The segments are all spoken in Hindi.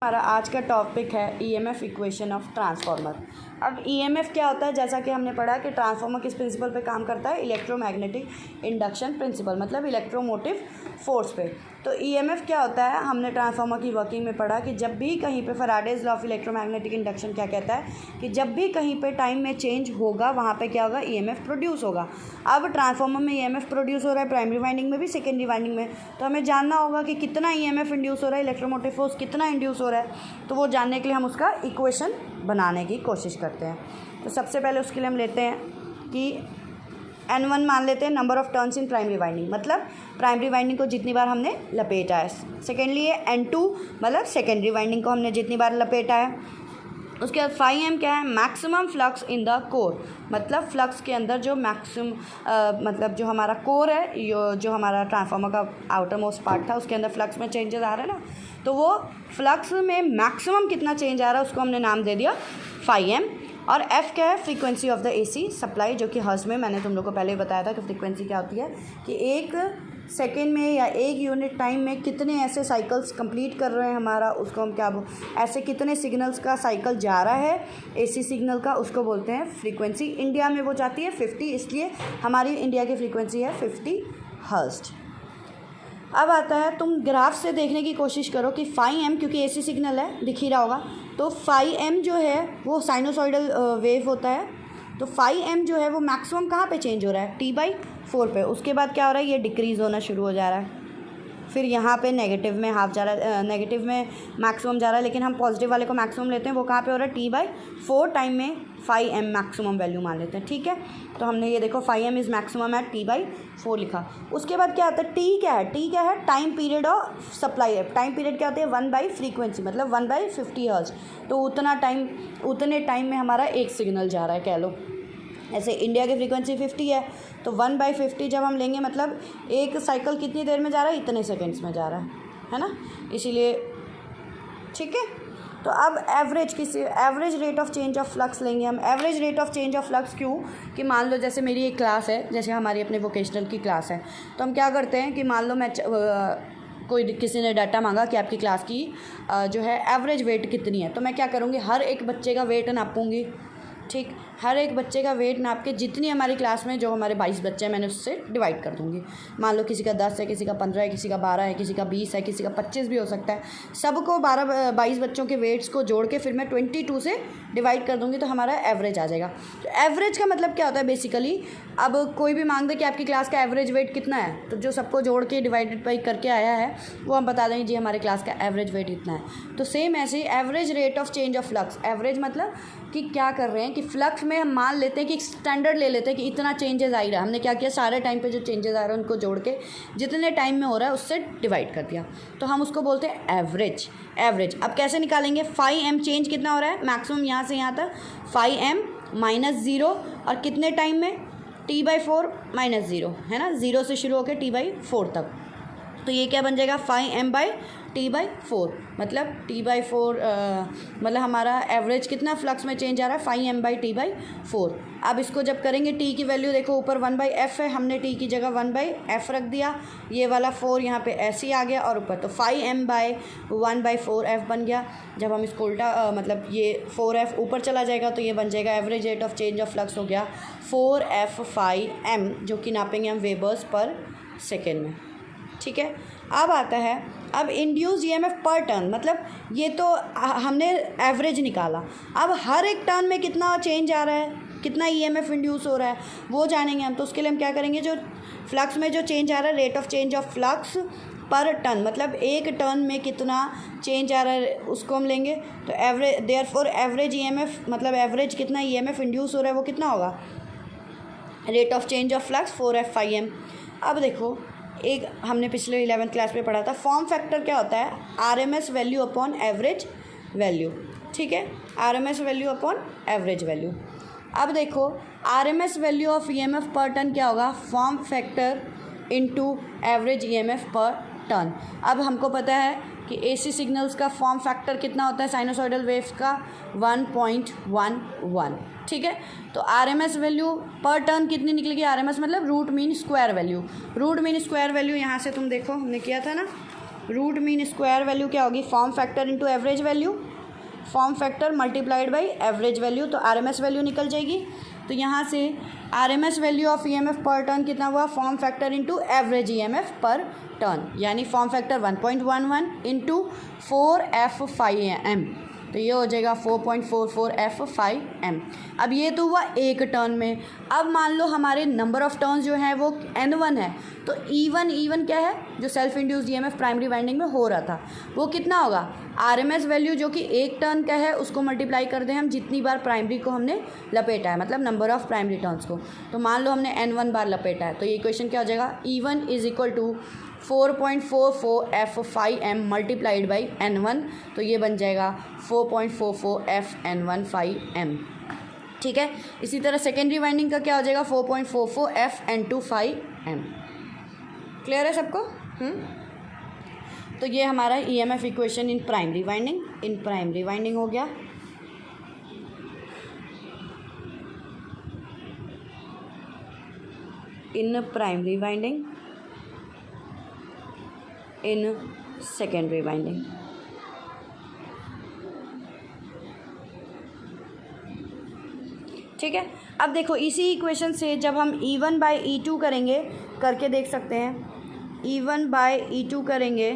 हमारा आज का टॉपिक है ईएमएफ इक्वेशन ऑफ ट्रांसफार्मर। अब ईएमएफ क्या होता है, जैसा कि हमने पढ़ा कि ट्रांसफार्मर किस प्रिंसिपल पे काम करता है, इलेक्ट्रोमैग्नेटिक इंडक्शन प्रिंसिपल, मतलब इलेक्ट्रोमोटिव फोर्स पे। तो ईएमएफ क्या होता है, हमने ट्रांसफार्मर की वर्किंग में पढ़ा कि जब भी कहीं पे Faraday's law of electromagnetic induction क्या कहता है कि जब भी कहीं पे टाइम में चेंज होगा वहाँ पे क्या होगा, ईएमएफ प्रोड्यूस होगा। अब ट्रांसफार्मर में ईएमएफ प्रोड्यूस हो रहा है प्राइमरी वाइंडिंग में भी, सेकेंडरी वाइंडिंग में, तो हमें जानना होगा कि कितना ईएमएफ इंड्यूस हो रहा है, इलेक्ट्रोमोटिव फोर्स कितना इंड्यूस हो रहा है। तो वो जानने के लिए हम उसका इक्वेशन बनाने की कोशिश करते हैं। तो सबसे पहले उसके लिए हम लेते हैं कि N1 मान लेते हैं, number of turns in primary winding, मतलब प्राइमरी वाइंडिंग को जितनी बार हमने लपेटा है। सेकेंडली है N2, मतलब सेकेंडरी वाइंडिंग को हमने जितनी बार लपेटा है। उसके बाद फाई एम क्या है, maximum flux in the core, मतलब फ्लक्स के अंदर जो मैक्सिमम मतलब जो हमारा कोर है, जो हमारा ट्रांसफार्मर का आउटर मोस्ट पार्ट था उसके अंदर फ्लक्स में चेंजेस आ रहा है ना, तो वो फ्लक्स में मैक्सिमम कितना चेंज आ रहा है उसको हमने नाम दे दिया फाई एम। और एफ़ क्या है, frequency of the AC supply, जो कि हर्ट्ज में मैंने तुम लोग को पहले ही बताया था कि फ्रीक्वेंसी क्या होती है कि एक सेकेंड में या एक यूनिट टाइम में कितने ऐसे साइकिल्स कंप्लीट कर रहे हैं हमारा, उसको हम क्या ऐसे कितने सिग्नल्स का साइकिल जा रहा है एसी सिग्नल का, उसको बोलते हैं फ्रीक्वेंसी। इंडिया में वो जाती है 50, इसलिए हमारी इंडिया की फ्रीक्वेंसी है 50 हर्ट्ज। अब आता है, तुम ग्राफ से देखने की कोशिश करो कि फाई एम, क्योंकि एसी सिग्नल है दिख ही रहा होगा, तो फाई एम जो है वो साइनोसॉइडल वेव होता है। तो फाई एम जो है वो मैक्सिमम कहाँ पे चेंज हो रहा है, T/4 पे। उसके बाद क्या हो रहा है, ये डिक्रीज़ होना शुरू हो जा रहा है, फिर यहाँ पे नेगेटिव में हाफ जा रहा है, नेगेटिव में मैक्सिमम जा रहा है, लेकिन हम पॉजिटिव वाले को मैक्सिमम लेते हैं। वो कहाँ पे हो रहा है, T/4 टाइम में फाई एम मैक्सिमम वैल्यू मान लेते हैं, ठीक है। तो हमने ये देखो phi M is maximum at T/4 लिखा। उसके बाद क्या आता है, टी क्या है, टी क्या है, टाइम पीरियड ऑफ सप्लाई है। टाइम पीरियड क्या होती है, 1/फ्रीक्वेंसी, मतलब 1/50 हर्ट्ज। तो उतने टाइम में हमारा एक सिग्नल जा रहा है, कह लो। ऐसे इंडिया की फ्रीक्वेंसी 50 है, तो 1/50 जब हम लेंगे मतलब एक साइकिल कितनी देर में जा रहा है, इतने सेकेंड्स में जा रहा है ना, इसीलिए ठीक है। तो अब average rate of change of flux लेंगे हम। Average rate of change of flux क्यों, कि मान लो जैसे मेरी एक क्लास है, जैसे हमारी अपने वोकेशनल की क्लास है, तो हम क्या करते हैं कि मान लो मैं किसी ने डाटा मांगा कि आपकी क्लास की जो है एवरेज वेट कितनी है, तो मैं क्या करूँगी, हर एक बच्चे का वेट नापूँगी, ठीक। हर एक बच्चे का वेट नाप के जितनी हमारी क्लास में जो हमारे 22 बच्चे हैं मैंने उससे डिवाइड कर दूँगी। मान लो किसी का 10 है, किसी का 15 है, किसी का 12 है, किसी का 20 है, किसी का 25 भी हो सकता है। सबको 22 बच्चों के वेट्स को जोड़ के फिर मैं 22 से डिवाइड कर दूँगी, तो हमारा एवरेज आ जाएगा। तो एवरेज का मतलब क्या होता है, बेसिकली अब कोई भी मांग दे कि आपकी क्लास का एवरेज वेट कितना है, तो जो सबको जोड़ के डिवाइडेड बाई करके आया है वो हम बता देंगे जी हमारे क्लास का एवरेज वेट इतना है। तो सेम ऐसे ही average rate of change of flux, average मतलब कि क्या कर रहे हैं कि फ्लक्स में हम मान लेते हैं कि स्टैंडर्ड ले लेते हैं कि इतना चेंजेस आ ही रहा है। हमने क्या किया, सारे टाइम पे जो चेंजेस आ रहे हैं उनको जोड़ के जितने टाइम में हो रहा है उससे डिवाइड कर दिया, तो हम उसको बोलते हैं एवरेज। अब कैसे निकालेंगे, फाई एम चेंज कितना हो रहा है, मैक्सिमम यहाँ से यहाँ तक फाई एम -0, और कितने टाइम में, T/4 -0 है ना, 0 से शुरू होकर T/4 तक। तो ये क्या बन जाएगा, फाई एम बाई T/4, मतलब T/4 मतलब हमारा एवरेज कितना फ्लक्स में चेंज आ रहा है, फाई एम बाई T/4। अब इसको जब करेंगे, टी की वैल्यू देखो ऊपर 1/f है, हमने टी की जगह 1/f रख दिया, ये वाला 4 यहाँ पे ऐसे ही आ गया और ऊपर, तो फाई एम बाई 1/4f बन गया। जब हम इसको उल्टा मतलब ये 4f ऊपर चला जाएगा तो ये बन जाएगा average rate of change of flux हो गया 4f फाई एम, जो कि नापेंगे हम वेबर्स पर सेकेंड में, ठीक है। अब आता है, अब इंड्यूस ईएमएफ पर टर्न, मतलब ये तो हमने एवरेज निकाला। अब हर एक टर्न में कितना चेंज आ रहा है, कितना ईएमएफ इंड्यूस हो रहा है वो जानेंगे हम। तो उसके लिए हम क्या करेंगे, जो फ्लक्स में जो चेंज आ रहा है, rate of change of flux पर टर्न, मतलब एक टर्न में कितना चेंज आ रहा है उसको हम लेंगे। तो एवरेज, देयरफॉर एवरेज ईएमएफ, मतलब एवरेज कितना ईएमएफ इंड्यूस हो रहा है वो कितना होगा, rate of change of flux 4f phi M. अब देखो, एक हमने पिछले 11th क्लास में पढ़ा था, फॉर्म फैक्टर क्या होता है, RMS value upon average value, ठीक है, RMS value upon average value. अब देखो, आरएमएस वैल्यू ऑफ ईएमएफ पर टर्न क्या होगा, form factor into average EMF पर टर्न। अब हमको पता है कि एसी सिग्नल्स का फॉर्म फैक्टर कितना होता है, साइनोसॉइडल वेव्स का 1.11, ठीक है। तो आरएमएस वैल्यू पर टर्न कितनी निकलेगी, आरएमएस मतलब root mean square value. Root mean square value यहाँ से तुम देखो हमने किया था ना, रूट मीन स्क्वायर वैल्यू क्या होगी, form factor into average value, form factor multiplied by average value, तो आरएमएस वैल्यू निकल जाएगी। तो यहाँ से आरएमएस वैल्यू ऑफ ईएमएफ पर टर्न कितना हुआ, form factor into average EMF पर टर्न, यानी फॉर्म फैक्टर 1.11 इंटू 4F5M, तो ये हो जाएगा 4.44F5M। अब ये तो हुआ एक टर्न में। अब मान लो हमारे नंबर ऑफ टर्न्स जो हैं वो N1 है, तो E1 क्या है, जो self induced EMF primary winding में हो रहा था वो कितना होगा, आरएमएस वैल्यू जो कि एक टर्न का है उसको मल्टीप्लाई कर दें हम जितनी बार प्राइमरी को हमने लपेटा है, मतलब नंबर ऑफ प्राइमरी टर्न्स को। तो मान लो हमने N1 बार लपेटा है, तो ये इक्वेशन क्या हो जाएगा, E1 is equal to 4.44F5M multiplied by N1, तो ये बन जाएगा 4.44FN15M। ठीक है, इसी तरह सेकेंडरी वाइंडिंग का क्या हो जाएगा, 4.44FN25M। क्लियर है सबको? तो ये हमारा EMF equation in primary winding हो गया। In primary winding, in secondary winding. ठीक है, अब देखो इसी इक्वेशन से जब हम E1 बाई E2 करेंगे, करके देख सकते हैं, E1 बाई E2 करेंगे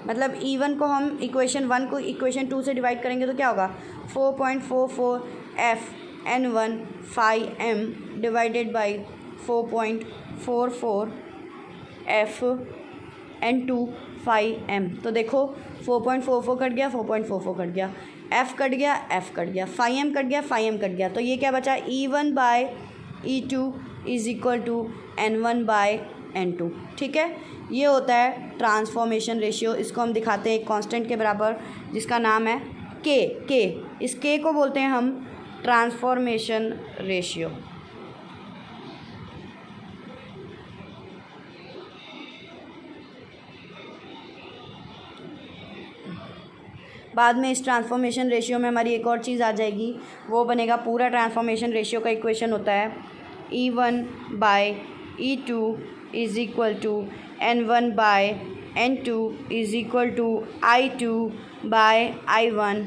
मतलब E1 को हम इक्वेशन 1 को इक्वेशन 2 से डिवाइड करेंगे तो क्या होगा, 4.44FN15M डिवाइडेड बाई 4.44FN25M। तो देखो 4.44 कट गया, 4.44 कट गया, F कट गया, F कट गया, 5M कट गया, 5M कट गया, तो ये क्या बचा, E1 by E2 is equal to N1 by N2। ठीक है, ये होता है ट्रांसफॉर्मेशन रेशियो। इसको हम दिखाते हैं एक कांस्टेंट के बराबर जिसका नाम है K। इस K को बोलते हैं हम ट्रांसफॉर्मेशन रेशियो। बाद में इस ट्रांसफॉर्मेशन रेशियो में हमारी एक और चीज़ आ जाएगी, वो बनेगा पूरा ट्रांसफॉर्मेशन रेशियो का इक्वेशन होता है E1 by E2 is equal to N1 by N2 is equal to I2 by I1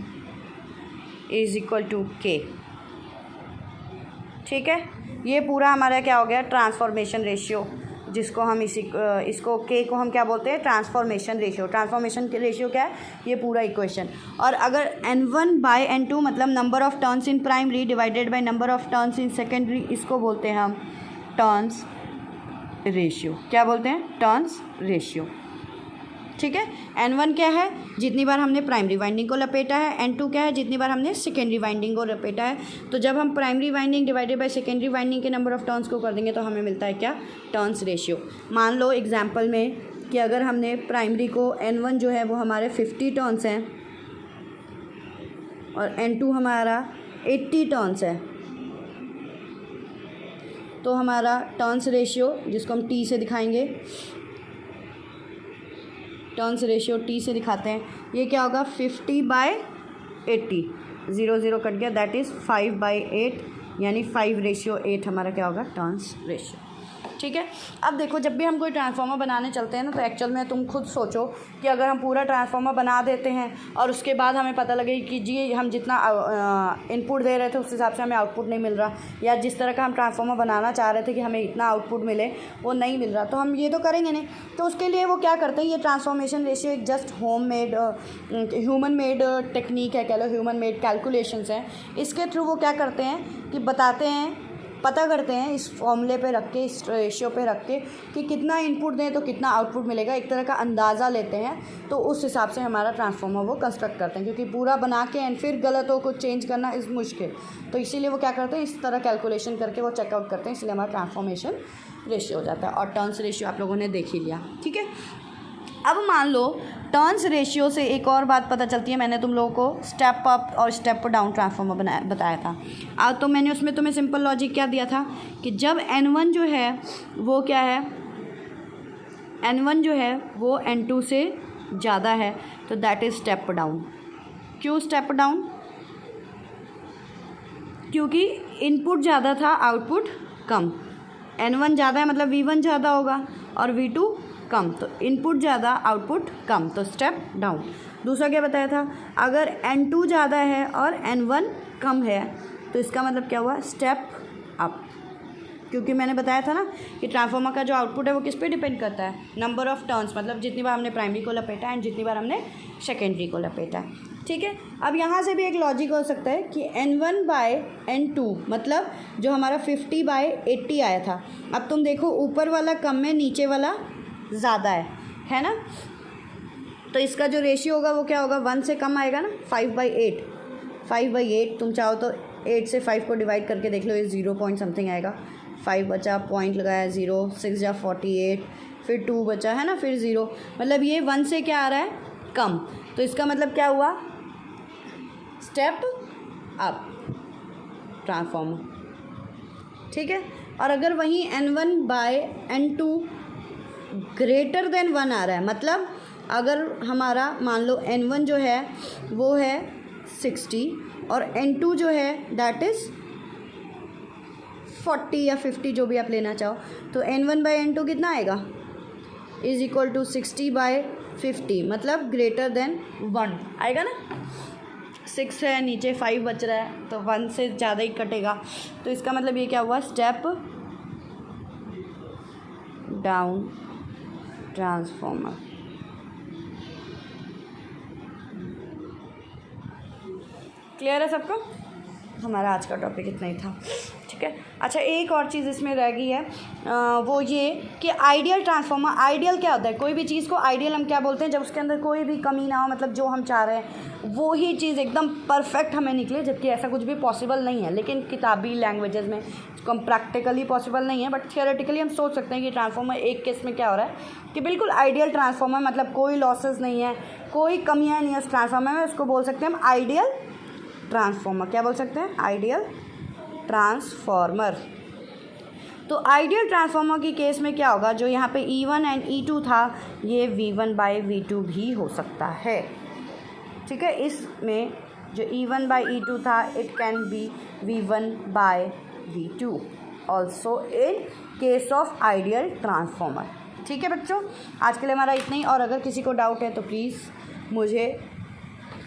is equal to K। ठीक है, ये पूरा हमारा क्या हो गया, ट्रांसफॉर्मेशन रेशियो, जिसको हम इसको K को हम क्या बोलते हैं, ट्रांसफॉर्मेशन रेशियो। ट्रांसफॉर्मेशन रेशियो क्या है, ये पूरा इक्वेशन। और अगर N1 बाय N2 मतलब number of turns in primary divided by number of turns in secondary, इसको बोलते हैं हम टर्न्स रेशियो। क्या बोलते हैं, टर्न्स रेशियो। ठीक है, N1 क्या है, जितनी बार हमने प्राइमरी वाइंडिंग को लपेटा है, N2 क्या है, जितनी बार हमने सेकेंडरी वाइंडिंग को लपेटा है। तो जब हम primary winding divided by secondary winding के नंबर ऑफ टर्न्स को कर देंगे तो हमें मिलता है क्या, टर्न्स रेशियो। मान लो एग्जांपल में कि अगर हमने प्राइमरी को N1 जो है वो हमारे 50 टर्न्स हैं और N2 हमारा 80 टर्न्स है, तो हमारा टर्न्स रेशियो जिसको हम T से दिखाएंगे, टर्न्स रेशियो T से दिखाते हैं, ये क्या होगा, 50 बाय 80, 0 कट गया, दैट इज़ 5 बाई 8, यानी 5:8 हमारा क्या होगा, टर्न्स रेशियो। ठीक है, अब देखो जब भी हम कोई ट्रांसफार्मर बनाने चलते हैं ना, तो एक्चुअल में तुम खुद सोचो कि अगर हम पूरा ट्रांसफार्मर बना देते हैं और उसके बाद हमें पता लगे कि जी हम जितना इनपुट दे रहे थे उस हिसाब से हमें आउटपुट नहीं मिल रहा, या जिस तरह का हम ट्रांसफार्मर बनाना चाह रहे थे कि हमें इतना आउटपुट मिले वो नहीं मिल रहा, तो हम ये तो करेंगे नहीं। तो उसके लिए वो क्या करते हैं, ये ट्रांसफॉर्मेशन रेशियो एक जस्ट ह्यूमन मेड टेक्निक है, कह लो ह्यूमन मेड कैलकुलेशंस हैं। इसके थ्रू वो क्या करते हैं कि बताते हैं, पता करते हैं इस फॉर्मूले पे रख के, इस रेशियो पे रख के कि कितना इनपुट दें तो कितना आउटपुट मिलेगा, एक तरह का अंदाज़ा लेते हैं। तो उस हिसाब से हमारा ट्रांसफार्मर वो कंस्ट्रक्ट करते हैं, क्योंकि पूरा बना के एंड फिर गलत हो कुछ चेंज करना इस मुश्किल, तो इसीलिए वो क्या करते हैं, इस तरह कैलकुलेशन करके वो चेकआउट करते हैं, इसलिए हमारा ट्रांसफॉर्मेशन रेशियो हो जाता है। और टर्न्स रेशियो आप लोगों ने देख ही लिया। ठीक है, अब मान लो टर्न्स रेशियो से एक और बात पता चलती है, मैंने तुम लोगों को स्टेप अप और स्टेप डाउन ट्रांसफार्मर बताया था। तो मैंने उसमें तुम्हें सिंपल लॉजिक क्या दिया था कि जब N1 जो है वो क्या है, N1 जो है वो N2 से ज़्यादा है, तो दैट इज़ स्टेप डाउन। क्यों स्टेप डाउन, क्योंकि इनपुट ज़्यादा था, आउटपुट कम। N1 ज़्यादा है मतलब V1 ज़्यादा होगा और V2 कम, तो इनपुट ज़्यादा आउटपुट कम, तो स्टेप डाउन। दूसरा क्या बताया था, अगर N2 ज़्यादा है और N1 कम है तो इसका मतलब क्या हुआ, स्टेप अप। क्योंकि मैंने बताया था ना कि ट्रांसफार्मर का जो आउटपुट है वो किस पे डिपेंड करता है, नंबर ऑफ टर्न्स, मतलब जितनी बार हमने प्राइमरी को लपेटा एंड जितनी बार हमने सेकेंडरी को लपेटा। ठीक है, अब यहाँ से भी एक लॉजिक हो सकता है कि N1/N2 मतलब जो हमारा 50/80 आया था, अब तुम देखो ऊपर वाला कम है, नीचे वाला ज़्यादा है ना, तो इसका जो रेशियो होगा वो क्या होगा, 1 से कम आएगा ना, 5/8। 5/8 तुम चाहो तो 8 से 5 को डिवाइड करके देख लो, ये 0 पॉइंट समथिंग आएगा, 5 बचा, पॉइंट लगाया 0, 6 जा 48, फिर 2 बचा है ना, फिर 0, मतलब ये 1 से क्या आ रहा है, कम, तो इसका मतलब क्या हुआ, स्टेप अप ट्रांसफार्मर। ठीक है, और अगर वहीं N1/N2 ग्रेटर देन 1 आ रहा है, मतलब अगर हमारा मान लो N1 जो है वो है 60 और N2 जो है दैट इज़ 40 या 50 जो भी आप लेना चाहो, तो N1/N2 कितना आएगा, इज़ इक्वल टू 60/50, मतलब ग्रेटर देन 1 आएगा ना। 6 है, नीचे 5 बच रहा है, तो 1 से ज़्यादा ही कटेगा, तो इसका मतलब ये क्या हुआ, स्टेप डाउन ट्रांसफार्मर। क्लियर है सबको, हमारा आज का टॉपिक इतना ही था। ठीक है, अच्छा एक और चीज़ इसमें रह गई है, वो ये कि आइडियल ट्रांसफार्मर, आइडियल क्या होता है, कोई भी चीज़ को आइडियल हम क्या बोलते हैं, जब उसके अंदर कोई भी कमी ना हो, मतलब जो हम चाह रहे हैं वो ही चीज़ एकदम परफेक्ट हमें निकले, जबकि ऐसा कुछ भी पॉसिबल नहीं है, लेकिन किताबी लैंग्वेजेस में कम प्रैक्टिकली पॉसिबल नहीं है, बट थियोरेटिकली हम सोच सकते हैं कि ट्रांसफार्मर एक केस में क्या हो रहा है कि बिल्कुल आइडियल ट्रांसफार्मर, मतलब कोई लॉसेस नहीं है, कोई कमियाँ नहीं है उस ट्रांसफार्मर में, उसको बोल सकते हैं हम आइडियल ट्रांसफार्मर। क्या बोल सकते हैं, आइडियल ट्रांसफार्मर। तो आइडियल ट्रांसफार्मर की केस में क्या होगा, जो यहाँ पे E1 एंड E2 था ये V1/V2 भी हो सकता है। ठीक है, इसमें जो E1/E2 था it can be V1/V2 also in case of ideal transformer. ठीक है बच्चों, आज के लिए हमारा इतना ही, और अगर किसी को डाउट है तो प्लीज़ मुझे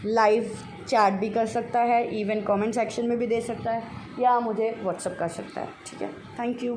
लाइव चैट भी कर सकता है, इवन कमेंट सेक्शन में भी दे सकता है, या मुझे व्हाट्सअप कर सकता है। ठीक है, थैंक यू।